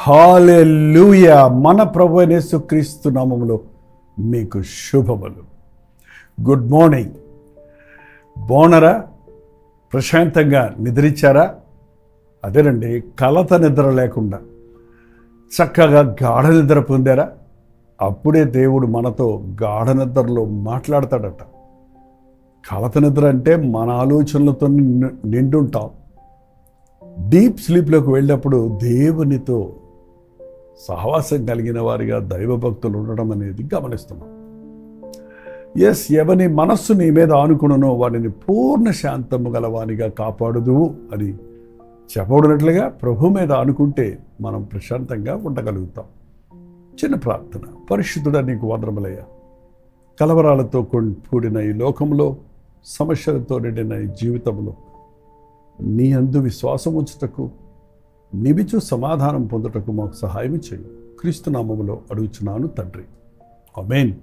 హల్లెలూయా. మన ప్రభువైన యేసుక్రీస్తు నామములో మీకు శుభములు. Good morning. బాగున్నారా? ప్రశాంతంగా నిద్రించారా? అదేనండి, కలత నిద్ర లేకుండా చక్కగా గాఢ నిద్ర పొందారా? అప్పుడే దేవుడు మనతో గాఢ నిద్రలో మాట్లాడతాడట. కలత నిద్ర అంటే మన ఆలోచనలతో నిండుంటాం. డీప్ స్లీప్లోకి వెళ్ళినప్పుడు దేవునితో సహవాసం కలిగిన వారిగా దైవభక్తులు ఉండడం అనేది గమనిస్తున్నాం. ఎవని మనస్సు నీ మీద ఆనుకునో వాడిని పూర్ణ శాంతము గలవానిగా కాపాడుదు అని చెప్పబడినట్లుగా ప్రభు మీద ఆనుకుంటే మనం ప్రశాంతంగా ఉండగలుగుతాం. చిన్న ప్రార్థన. పరిశుద్ధుడా, నీకు వందనములయ్యా. కలవరాలతో కూడిన ఈ లోకంలో, సమస్యలతో నిండిన ఈ జీవితంలో నీ యందు విశ్వాసం ఉంచుటకు, నిమిచు సమాధానం పొందుటకు మాకు సహాయం చేయు. క్రీస్తు నామములో అడుగుచున్నాను తండ్రి, ఆమేన్.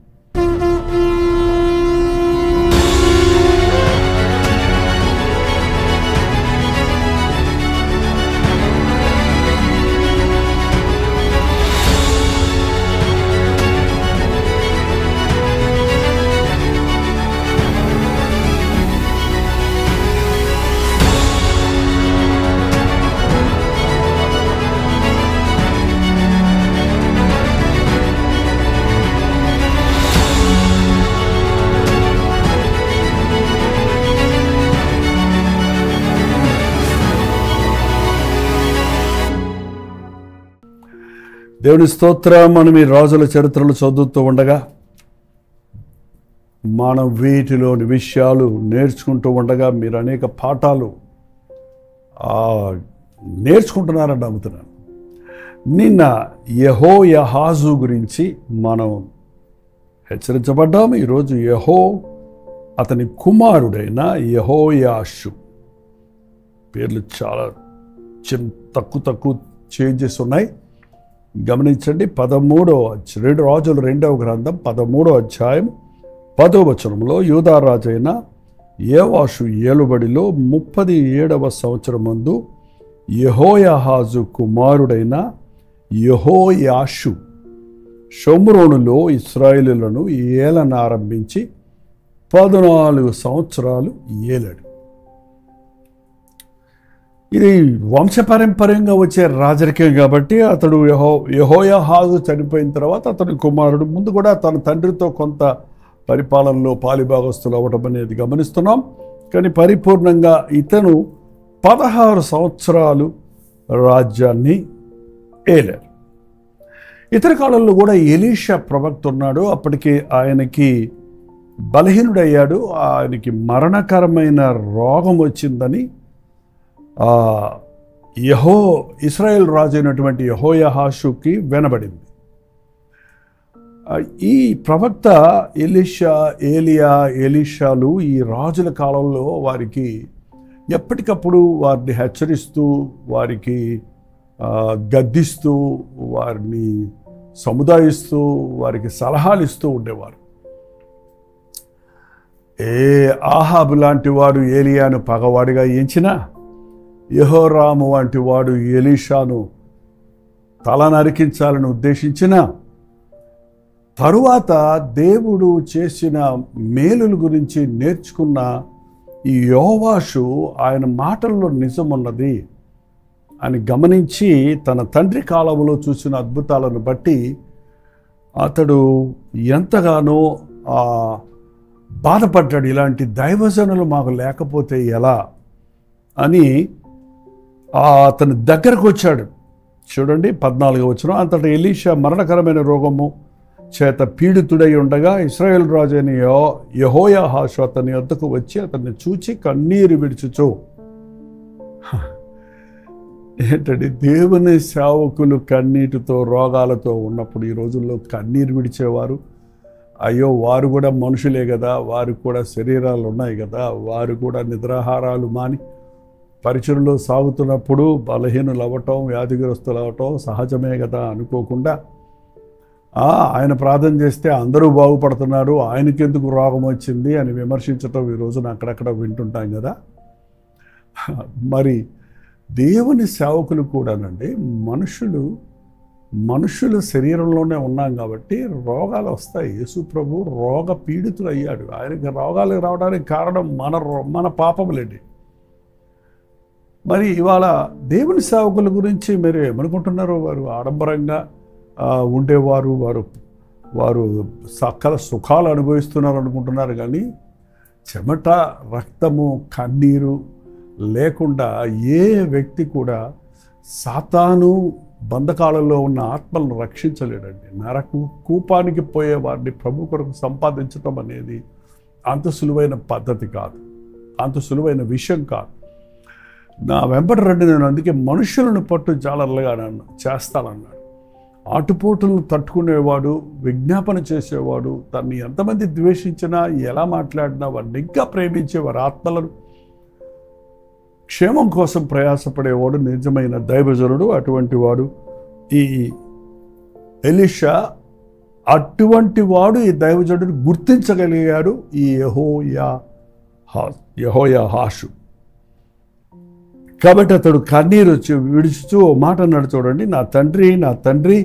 దేవుని స్తోత్రం. మనం ఈ రాజుల చరిత్రలు చదువుతూ ఉండగా, మనం వీటిలోని విషయాలు నేర్చుకుంటూ ఉండగా మీరు అనేక పాఠాలు నేర్చుకుంటున్నారని నమ్ముతున్నాను. నిన్న యెహోయాహాజు గురించి మనం హెచ్చరించబడ్డాము. ఈరోజు అతని కుమారుడైన యెహోయాషు. పేర్లు చాలా తక్కువ చేంజెస్ ఉన్నాయి. గమనించండి. 2 రాజులు 2వ గ్రంథం 13వ అధ్యాయం 10వ వచనంలో, యూదా రాజైన యోవాషు ఏలుబడిలో 37వ సంవత్సరం ముందు యెహోయాహాజు కుమారుడైన యెహోయాషు షోమ్రోనులో ఇశ్రాయేలులను ఏలనారంభించి 14 సంవత్సరాలు ఏలాడు. ఇది వంశపారంపర్యంగా వచ్చే రాజరికం కాబట్టి అతడు యెహోయాహాజు చనిపోయిన తర్వాత అతని కుమారుడు, ముందు కూడా తన తండ్రితో కొంత పరిపాలనలో పాలిభాగస్తులు అవ్వడం అనేది గమనిస్తున్నాం. కానీ పరిపూర్ణంగా ఇతను 16 సంవత్సరాలు రాజ్యాన్ని ఏలారు. ఇతర కాలంలో కూడా ఎలీషా ప్రవక్త ఉన్నాడు. అప్పటికి ఆయనకి బలహీనుడయ్యాడు. ఆయనకి మరణకరమైన రోగం వచ్చిందని ఇశ్రాయేల్ రాజు అయినటువంటి యెహోయాహాషుకి వినబడింది. ఈ ప్రవక్త ఎలీషాలు ఈ రాజుల కాలంలో వారికి ఎప్పటికప్పుడు వారిని హెచ్చరిస్తూ, వారికి గద్దిస్తూ, వారిని సముదాయిస్తూ, వారికి సలహాలు ఇస్తూ ఉండేవారు. ఆహాబు లాంటి వాడు ఏలియాను పగవాడిగా ఎంచినా, యెహోరాము వంటి వాడు ఎలీషాను తల నరికించాలని ఉద్దేశించిన తరువాత దేవుడు చేసిన మేలుల గురించి నేర్చుకున్న ఈ యోవాషు ఆయన మాటల్లో నిజమున్నది అని గమనించి తన తండ్రి కాలంలో చూసిన అద్భుతాలను బట్టి అతడు ఎంతగానో బాధపడ్డాడు. ఇలాంటి దైవజనులు మాకు లేకపోతే ఎలా అని అతని దగ్గరకు వచ్చాడు. చూడండి 14వ వచనం. అంతటా ఎలీషా మరణకరమైన రోగము చేత పీడితుడై ఉండగా ఇశ్రాయేల్ రాజు అయిన యెహోయాహాషు అతని వద్దకు వచ్చి అతన్ని చూచి కన్నీరు విడుచుచు. ఏంటంటే, దేవుని సేవకులు కన్నీటితో రోగాలతో ఉన్నప్పుడు ఈ రోజుల్లో కన్నీరు విడిచేవారు. అయ్యో, వారు కూడా మనుషులే కదా, వారికి కూడా శరీరాలు ఉన్నాయి కదా, వారు కూడా నిద్రాహారాలు మాని పరిచయలో సాగుతున్నప్పుడు బలహీనులు అవ్వటం, వ్యాధిగ్రస్తులు అవ్వటం సహజమే కదా అనుకోకుండా ఆయన ప్రార్థన చేస్తే అందరూ బాగుపడుతున్నారు, ఆయనకెందుకు రోగం వచ్చింది అని విమర్శించటం ఈ రోజున అక్కడక్కడ వింటుంటాం కదా. మరి దేవుని సేవకులు కూడానండి, మనుషులు మనుషుల శరీరంలోనే ఉన్నాం కాబట్టి రోగాలు వస్తాయి. యేసు ప్రభు రోగ పీడితుడు అయ్యాడు. ఆయనకి రోగాలు రావడానికి కారణం మన పాపములేండి. మరి ఇవాళ దేవుని సేవకుల గురించి మీరు ఏమనుకుంటున్నారు? వారు ఆడంబరంగా ఉండేవారు, వారు సకల సుఖాలు అనుభవిస్తున్నారు అనుకుంటున్నారు. కానీ చెమట, రక్తము, కన్నీరు లేకుండా ఏ వ్యక్తి కూడా సాతాను బంధకాలలో ఉన్న ఆత్మలను రక్షించలేడండి. కూపానికి పోయే వారిని ప్రభు కొరకు సంపాదించడం అనేది అంత సులువైన పద్ధతి కాదు, అంత సులువైన విషయం కాదు. నా వెంబడి రండి, నేను అందుకే మనుషులను పట్టు జాలర్లుగా చేస్తానన్నాడు. ఆటుపోటులను తట్టుకునేవాడు, విజ్ఞాపన చేసేవాడు, తన్ని ఎంతమంది ద్వేషించినా ఎలా మాట్లాడినా వారిని ఇంకా ప్రేమించే వారి ఆత్మలను క్షేమం కోసం ప్రయాసపడేవాడు నిజమైన దైవజనుడు. అటువంటి వాడు ఈ ఎలీషా. అటువంటి వాడు ఈ దైవజనుడిని గుర్తించగలిగాడు ఈ యెహోయాహాషు. కాబట్టి అతడు కన్నీరు విడుచుతూ ఓ మాట అన్నాడు, చూడండి, నా తండ్రి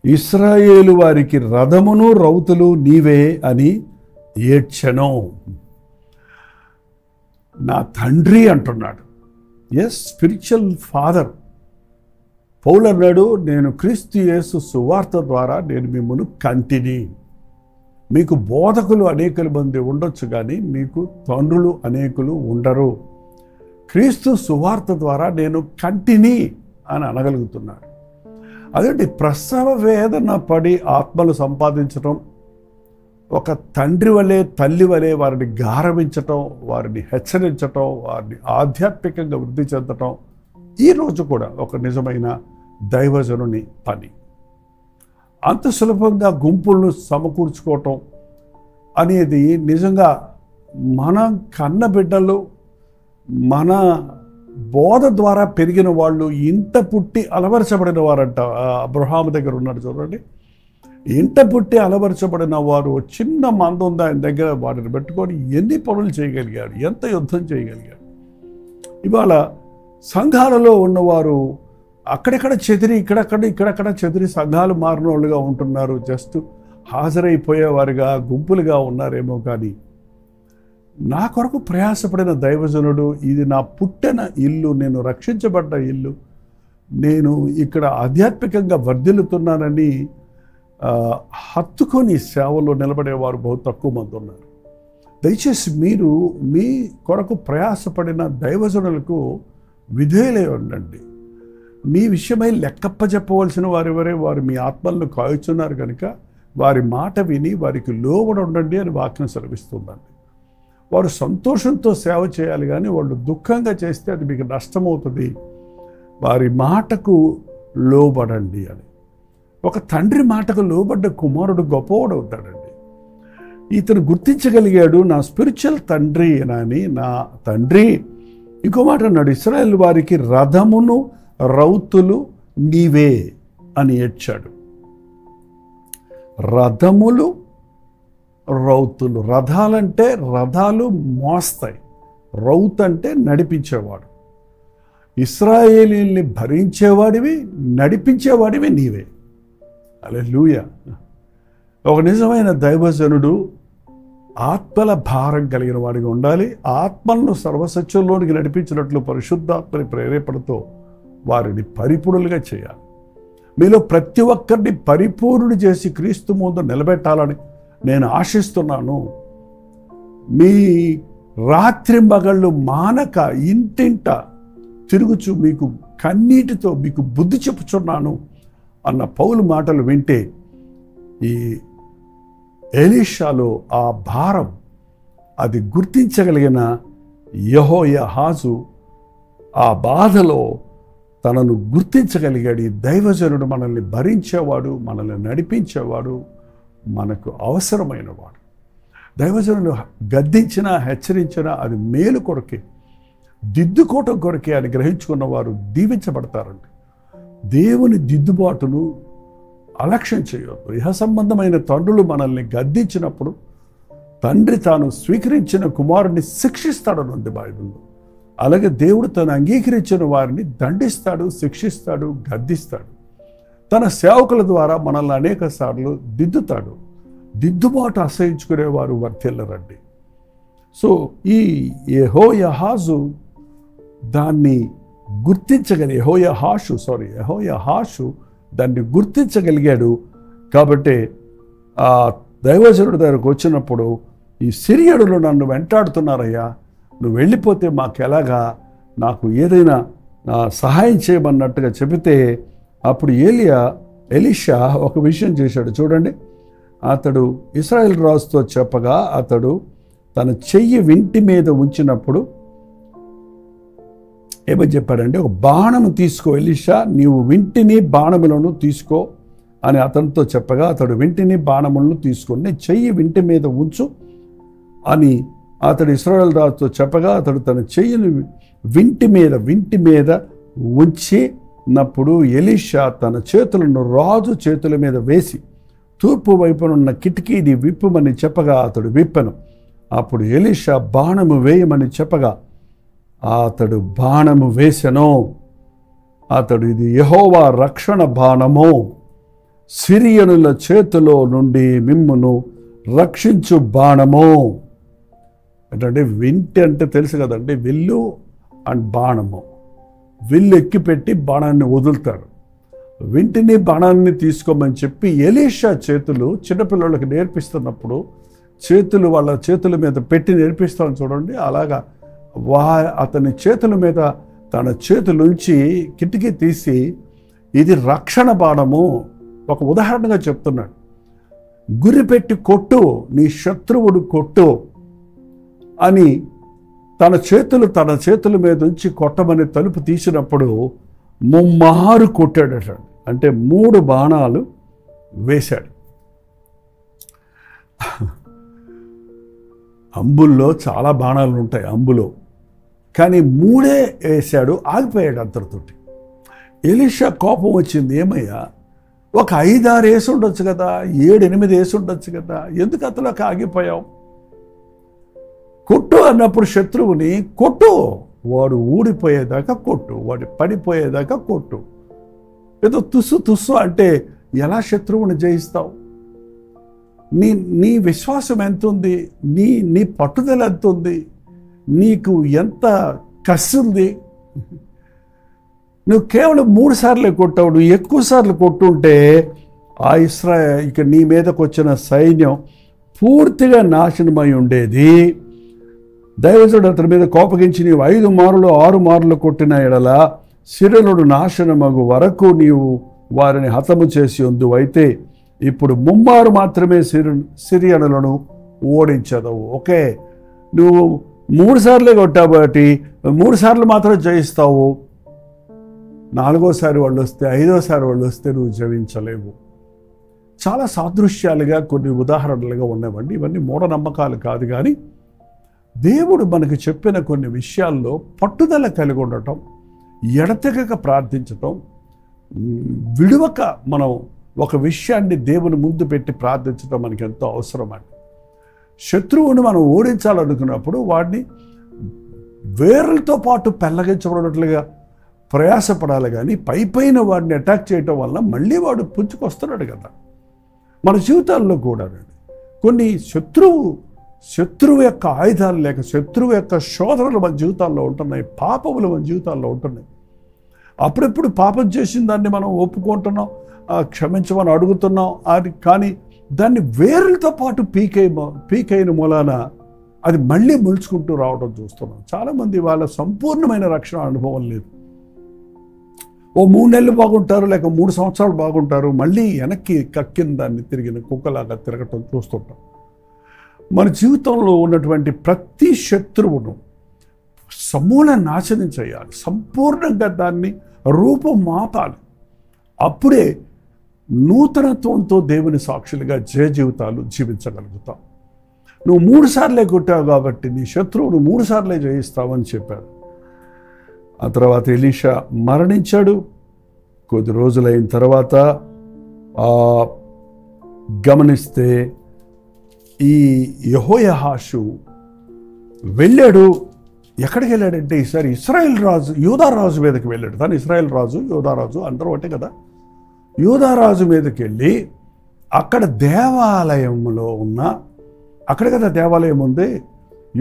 ఇశ్రాయేలు వారికి రథమును రౌతులు నీవే అని ఏడ్చెను. నా తండ్రి అంటున్నాడు. Yes, spiritual father. పౌలు అన్నాడు, నేను క్రీస్తు యేసు సువార్త ద్వారా నేను మిమ్మల్ని కంటిని. మీకు బోధకులు అనేకుల మంది ఉండొచ్చు, కానీ మీకు తండ్రులు అనేకులు ఉండరు. క్రీస్తు సువార్త ద్వారా నేను కంటిని అని అనగలుగుతున్నాడు. అదేంటి, ప్రసవ వేదన పడి ఆత్మలు సంపాదించడం, ఒక తండ్రి వలె తల్లి వలె వారిని గారవించటం, వారిని హెచ్చరించటం, వారిని ఆధ్యాత్మికంగా వృద్ధి చెందటం ఈరోజు కూడా ఒక నిజమైన దైవజనుని పని. అంత సులభంగా గుంపులను సమకూర్చుకోవటం అనేది నిజంగా మన కన్న బిడ్డలు, మన బోధ ద్వారా పెరిగిన వాళ్ళు, ఇంట పుట్టి అలవరచబడిన వారంట. అబ్రహాము దగ్గర ఉన్నాడు చూడండి, ఇంట పుట్టి అలవరచబడిన వారు. చిన్న మంద ఉంది ఆయన దగ్గర, వాటిని పెట్టుకొని ఎన్ని పనులు చేయగలిగాడు, ఎంత యుద్ధం చేయగలిగాడు. ఇవాళ సంఘాలలో ఉన్నవారు అక్కడిక్కడ చెదిరి, ఇక్కడక్కడ చెదిరి సంఘాలు మారిన వాళ్ళుగా ఉంటున్నారు. జస్ట్ హాజరైపోయేవారుగా, గుంపులుగా ఉన్నారేమో. కానీ నా కొరకు ప్రయాసపడిన దైవజనుడు, ఇది నా పుట్టిన ఇల్లు, నేను రక్షించబడ్డ ఇల్లు, నేను ఇక్కడ ఆధ్యాత్మికంగా వర్ధిల్లుతున్నానని హత్తుకొని సేవలో నిలబడేవారు బహు తక్కువ మంది ఉన్నారు. దయచేసి మీరు మీ కొరకు ప్రయాసపడిన దైవజనులకు విధేయులై ఉండండి. మీ విషయమై లెక్కప్ప చెప్పవలసిన వారెవరే, వారు మీ ఆత్మలను కాయుచున్నారు కనుక వారి మాట విని వారికి లోబడి ఉండండి అని వాక్యం సెలవిస్తుందండి. వారు సంతోషంతో సేవ చేయాలి, కానీ వాళ్ళు దుఃఖంగా చేస్తే అది మీకు నష్టమవుతుంది. వారి మాటకు లోబడండి అని. ఒక తండ్రి మాటకు లోబడ్డ కుమారుడు గొప్పవాడు అవుతాడండి. ఇతను గుర్తించగలిగాడు, నా స్పిరిచువల్ తండ్రి అని. నా తండ్రి ఇంకో మాట అన్నాడు, ఇశ్రాయేల్ వారికి రథమును రౌతులు నీవే అని ఏడ్చాడు. రథములు, రౌతులు. రథాలంటే రథాలు మోస్తాయి, రౌత్ అంటే నడిపించేవాడు. ఇశ్రాయేలీల్ని భరించేవాడివి, నడిపించేవాడివి నీవే. హల్లెలూయా. ఒక నిజమైన దైవజనుడు ఆత్మల భారం కలిగిన వాడిగా ఉండాలి. ఆత్మలను సర్వసత్యంలోనికి నడిపించినట్లు పరిశుద్ధాత్మని ప్రేరేపణతో వారిని పరిపూర్ణులుగా చేయాలి. మీలో ప్రతి ఒక్కరిని పరిపూర్ణుడు చేసి క్రీస్తు ముందు నిలబెట్టాలని నేను ఆశిస్తున్నాను. మీ రాత్రి మగళ్ళు మానక ఇంటింట తిరుగుచు మీకు కన్నీటితో మీకు బుద్ధి చెప్పుచున్నాను అన్న పౌలు మాటలు వింటే ఈ ఎలీషాలో ఆ భారం, అది గుర్తించగలిగిన యెహోయాహాజు ఆ బాధలో తనను గుర్తించగలిగాడు. ఈ దైవజనుడు మనల్ని భరించేవాడు, మనల్ని నడిపించేవాడు, మనకు అవసరమైనవాడు. దైవజనులు గద్దించినా హెచ్చరించినా అది మేలు కొరకే, దిద్దుకోవటం కొరకే అని గ్రహించుకున్న వారు దీవించబడతారండి. దేవుని దిద్దుబాటును అలక్ష్యం చేయవద్దు. ఇహ సంబంధమైన తండ్రులు మనల్ని గద్దించినప్పుడు తండ్రి తాను స్వీకరించిన కుమారుని శిక్షిస్తాడని ఉంది బైబిల్లో. అలాగే దేవుడు తను అంగీకరించిన వారిని దండిస్తాడు, శిక్షిస్తాడు, గద్దిస్తాడు. తన సేవకుల ద్వారా మనల్ని అనేక సార్లు దిద్దుతాడు. దిద్దుబాటు అసహించుకునేవారు వర్తిల్లరండి. సో ఈ యెహోయాహాజు దాన్ని యెహోయాహాషు దాన్ని గుర్తించగలిగాడు. కాబట్టి ఆ దైవజనుడి దగ్గరకు వచ్చినప్పుడు, ఈ సిరియనులు నన్ను వెంటాడుతున్నారయ్యా, నువ్వు వెళ్ళిపోతే మాకెలాగా, నాకు ఏదైనా సహాయం చేయమన్నట్టుగా చెబితే, అప్పుడు ఎలీషా ఒక విషయం చేశాడు చూడండి. అతడు ఇశ్రాయేల్ రాజుతో చెప్పగా, అతడు తన చెయ్యి వింటి మీద ఉంచినప్పుడు ఏమని చెప్పాడంటే, ఒక బాణము తీసుకో ఎలీషా, నీవు వింటిని బాణములను తీసుకో అని అతనితో చెప్పగా, అతడు వింటిని బాణములను తీసుకొని చెయ్యి వింటి మీద ఉంచు అని అతడు ఇశ్రాయేల్ రాజుతో చెప్పగా, అతడు తన చెయ్యిని వింటి మీద ఉంచినప్పుడు ఎలీషా తన చేతులను రాజు చేతుల మీద వేసి తూర్పు వైపునున్న కిటికీని విప్పుమని చెప్పగా, అతడు విప్పెను. అప్పుడు ఎలీషా బాణము వేయమని చెప్పగా, అతడు బాణము వేసెను. అతడు, ఇది యెహోవా రక్షణ బాణము, సిరియనుల చేతిలో నుండి మిమ్మును రక్షించు బాణము. అంటే వింటి అంటే తెలుసు కదండి, విల్లు అండ్ బాణము. విల్లు ఎక్కిపెట్టి బాణాన్ని వదులుతారు. వింటిని బాణాన్ని తీసుకోమని చెప్పి ఎలీషా చేతులు చిన్నపిల్లలకు నేర్పిస్తున్నప్పుడు చేతులు వాళ్ళ చేతుల మీద పెట్టి నేర్పిస్తామని చూడండి. అలాగా అతని చేతుల మీద తన చేతులుంచి కిటికీ తీసి, ఇది రక్షణ బాణము. ఒక ఉదాహరణగా చెప్తున్నాడు. గురిపెట్టి కొట్టు, నీ శత్రువుడు కొట్టు అని తన చేతుల మీద ఉంచి కొట్టమని తలుపు తీసినప్పుడు ముమ్మారు కొట్టాడట. అంటే 3 బాణాలు వేశాడు. అంబుల్లో చాలా బాణాలు ఉంటాయి అంబులో, కానీ 3 వేశాడు, ఆగిపోయాడు అంతటితోటి. ఎలీషా కోపం వచ్చింది, ఏమయ్యా ఒక 5-6 వేసి ఉండొచ్చు కదా, 7-8 వేసి ఉండొచ్చు కదా, ఎందుకు అతలోకి ఆగిపోయావు? కొట్టు అన్నప్పుడు శత్రువుని కొట్టు, వాడు ఊడిపోయేదాకా కొట్టు, వాడు పడిపోయేదాకా కొట్టు. ఏదో తుస్సు అంటే ఎలా శత్రువుని జయిస్తావు? నీ విశ్వాసం ఎంత ఉంది, నీ పట్టుదల ఎంత ఉంది, నీకు ఎంత కసి ఉంది? నువ్వు కేవలం 3 సార్లే కొట్టావు. నువ్వు ఎక్కువ సార్లు కొట్టుంటే ఆ ఇక నీ మీదకు వచ్చిన సైన్యం పూర్తిగా నాశనమై ఉండేది. దైవజనుడు అతని మీద కోపగించి, నీవు 5 మారులు 6 మారులు కొట్టిన ఎడల సిరియనుడు నాశనమగు వరకు నీవు వారిని హతము చేసి ఉందు. అయితే ఇప్పుడు 3 మారు మాత్రమే సిరియనులను ఓడించదవు. ఓకే, నువ్వు 3 సార్లే కొట్టావు కాబట్టి 3 సార్లు మాత్రం జయిస్తావు. 4వసారి వాళ్ళు వస్తే, 5వసారి వాళ్ళు వస్తే నువ్వు జయించలేవు. చాలా సాదృశ్యాలుగా కొన్ని ఉదాహరణలుగా ఉన్నవండి. ఇవన్నీ మూఢనమ్మకాలు కాదు, కానీ దేవుడు మనకు చెప్పిన కొన్ని విషయాల్లో పట్టుదల కలిగి ఉండటం, ఎడతెగక ప్రార్థించటం, విడువక మనం ఒక విషయాన్ని దేవుని ముందు పెట్టి ప్రార్థించడం మనకి ఎంతో అవసరం అండి. శత్రువుని మనం ఓడించాలనుకున్నప్పుడు వాడిని వేర్లతో పాటు పెళ్ళగించబడినట్లుగా ప్రయాసపడాలి, కానీ పైన వాడిని అటాక్ చేయటం వల్ల మళ్ళీ వాడు పుంజుకొస్తున్నాడు కదా. మన జీవితాల్లో కూడా కొన్ని శత్రువు యొక్క ఆయుధాలు లేక శత్రువు యొక్క శోధనలు మన జీవితాల్లో ఉంటున్నాయి, పాపములు మన జీవితాల్లో ఉంటున్నాయి. అప్పుడెప్పుడు పాపం చేసిన దాన్ని మనం ఒప్పుకుంటున్నాం, క్షమించమని అడుగుతున్నాం, అది కానీ దాన్ని వేరులతో పాటు పీకైన మూలాన అది మళ్ళీ ములుచుకుంటూ రావడం చూస్తున్నాం. చాలామంది వాళ్ళ సంపూర్ణమైన రక్షణ అనుభవం లేదు. ఓ 3 నెలలు బాగుంటారు, లేక 3 సంవత్సరాలు బాగుంటారు, మళ్ళీ వెనక్కి కక్కిన దాన్ని తిరిగిన కుక్కలాగా తిరగటం చూస్తుంటాం. మన జీవితంలో ఉన్నటువంటి ప్రతి శత్రువును సమూల నాశనం చేయాలి, సంపూర్ణంగా దాన్ని రూపం మాపాలి. అప్పుడే నూతనత్వంతో దేవుని సాక్షులుగా జయ జీవితాలు జీవించగలుగుతాం. నువ్వు 3 సార్లే కొట్టావు కాబట్టి నీ శత్రువును 3 సార్లే జయిస్తావని చెప్పారు. ఆ తర్వాత ఎలీషా మరణించాడు. కొద్ది రోజులైన తర్వాత గమనిస్తే ఈ యెహోయాహాషు వెళ్ళాడు. ఎక్కడికి వెళ్ళాడంటే ఈసారి ఇశ్రాయేల్ రాజు యోధా రాజు మీదకి వెళ్ళాడు. తను ఇశ్రాయేల్ రాజు, యోధా రాజు అందరూ ఒకటే కదా. యూదారాజు మీదకి వెళ్ళి అక్కడ దేవాలయంలో ఉన్న, అక్కడ కదా దేవాలయం ఉంది,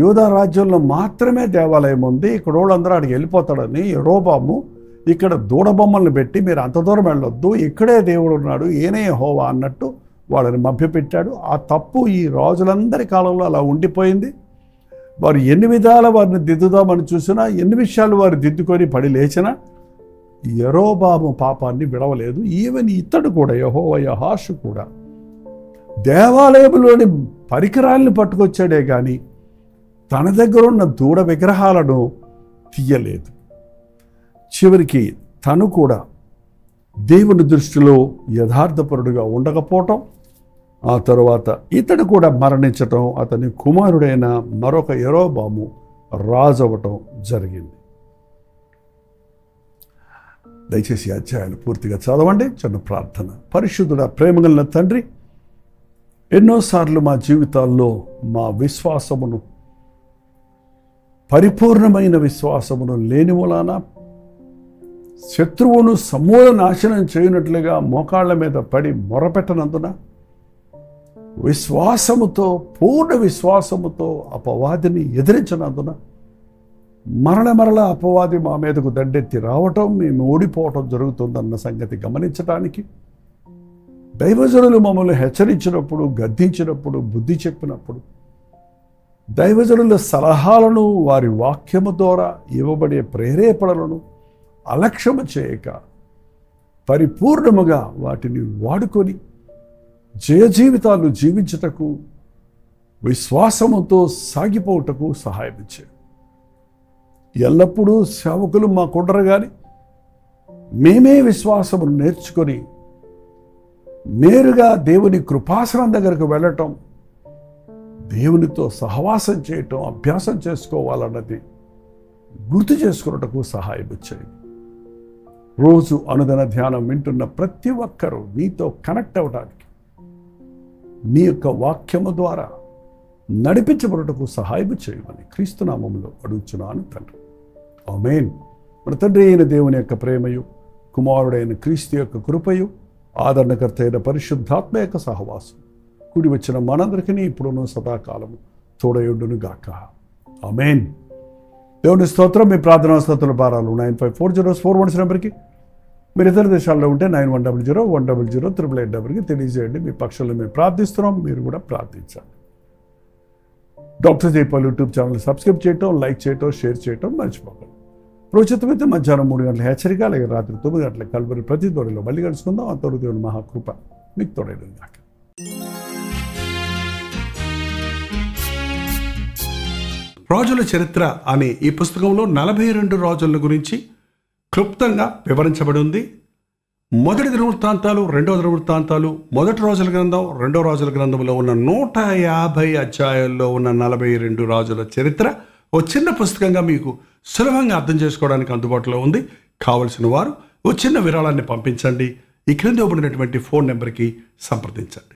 యూదా రాజ్యంలో మాత్రమే దేవాలయం ఉంది, ఇక్కడ వాళ్ళందరూ అక్కడికి వెళ్ళిపోతాడని యెరోబాము ఇక్కడ దూడబొమ్మలను పెట్టి మీరు అంత దూరం వెళ్ళొద్దు, ఇక్కడే దేవుడు ఉన్నాడు, ఈయనే యెహోవా అన్నట్టు వాళ్ళని మభ్యపెట్టాడు. ఆ తప్పు ఈ రాజులందరి కాలంలో అలా ఉండిపోయింది. వారు ఎన్ని విధాల వారిని దిద్దుదామని చూసినా, ఎన్ని విషయాలు వారు దిద్దుకొని పడి లేచినా యెరోబాము పాపాన్ని విడవలేదు. ఈవెన్ ఇతడు కూడా, యెహోయాహాషు కూడా దేవాలయంలోని పరికరాలను పట్టుకొచ్చాడే కానీ తన దగ్గర ఉన్న దూడ విగ్రహాలను తీయలేదు. చివరికి తను కూడా దేవుని దృష్టిలో యథార్థపరుడుగా ఉండకపోవటం, ఆ తరువాత ఇతడు కూడా మరణించటం, అతని కుమారుడైన మరొక యెరోబాము రాజు అవ్వటం జరిగింది. దయచేసి అధ్యాయాలు పూర్తిగా చదవండి. చిన్న ప్రార్థన. పరిశుద్ధుడా, ప్రేమగల తండ్రి, ఎన్నోసార్లు మా జీవితాల్లో మా విశ్వాసమును, పరిపూర్ణమైన విశ్వాసమును లేని మూలాన శత్రువును సమూల నాశనం చేయనట్లుగా మోకాళ్ళ మీద పడి మొరపెట్టనందున విశ్వాసముతో, పూర్ణ విశ్వాసముతో అపవాదిని ఎదిరించినందున మరల అపవాది మా మీదకు దండెత్తి రావటం, మేము ఓడిపోవటం జరుగుతుందన్న సంగతి గమనించడానికి దైవజనులు మమ్మల్ని హెచ్చరించినప్పుడు, గద్దించినప్పుడు, బుద్ధి చెప్పినప్పుడు, దైవజనుల సలహాలను, వారి వాక్యము ద్వారా ఇవ్వబడే ప్రేరేపణలను అలక్ష్యము చేయక పరిపూర్ణముగా వాటిని వాడుకొని జయజీవితాలు జీవించుటకు, విశ్వాసముతో సాగిపోవుటకు సహాయం ఇచ్చారు. ఎల్లప్పుడూ సేవకులు మాకుండరు కానీ మేమే విశ్వాసమును నేర్చుకొని నేరుగా దేవుని కృపాసనం దగ్గరకు వెళ్ళటం, దేవునితో సహవాసం చేయటం, అభ్యాసం చేసుకోవాలన్నది గుర్తు చేసుకున్నటకు సహాయం వచ్చాయి. రోజు అనుదిన ధ్యానం వింటున్న ప్రతి ఒక్కరూ నీతో కనెక్ట్ అవ్వడానికి, నీ యొక్క వాక్యము ద్వారా నడిపించబడటకు సహాయం చేయమని క్రీస్తు నామములో అడుగుచున్నాను తండ్రి. ఆమేన్. మన తండ్రి అయిన దేవుని యొక్క ప్రేమయు, కుమారుడైన క్రీస్తు యొక్క కృపయు, ఆదరణకర్త అయిన పరిశుద్ధాత్మ యొక్క సహవాసం కూడి వచ్చిన మనందరికీ ఇప్పుడున్న సదాకాలము తోడయుండును గాక. ఆమేన్. దేవుని స్తోత్రం. మీ ప్రార్థనా స్తోత్రాల భారాలు 954041 నెంబర్కి, మీరు ఇతర దేశాల్లో ఉంటే 9100100888కి తెలియజేయండి. మీ పక్షంలో మేము ప్రార్థిస్తున్నాం, మీరు కూడా ప్రార్థించండి. Doctor Jaipal YouTube channel subscribe చేయటం, లైక్ చేయటం, షేర్ చేయటం మర్చిపోకండి. ప్రోచితమైతే మధ్యాహ్నం 3 గంటల హెచ్చరిక, అలాగే రాత్రి 9 గంటల కల్వరి ప్రతి దోడిలో మళ్ళీ కలుసుకుందాం. అంతవరకు దేవుని మహాకృప మీకు తోడైన దాకా. రాజుల చరిత్ర అనే ఈ పుస్తకంలో 42 రాజుల గురించి క్లుప్తంగా వివరించబడి ఉంది. మొదటి దినవృత్తాంతాలు, రెండవ దినవృత్తాంతాలు, మొదటి రోజుల గ్రంథం, రెండవ రాజుల గ్రంథంలో ఉన్న 150 అధ్యాయాల్లో ఉన్న 42 రాజుల చరిత్ర ఓ చిన్న పుస్తకంగా మీకు సులభంగా అర్థం చేసుకోవడానికి అందుబాటులో ఉంది. కావలసిన వారు ఓ చిన్న విరాళాన్ని పంపించండి. ఈ క్రింద ఇవ్వబడినటువంటి ఫోన్ నెంబర్కి సంప్రదించండి.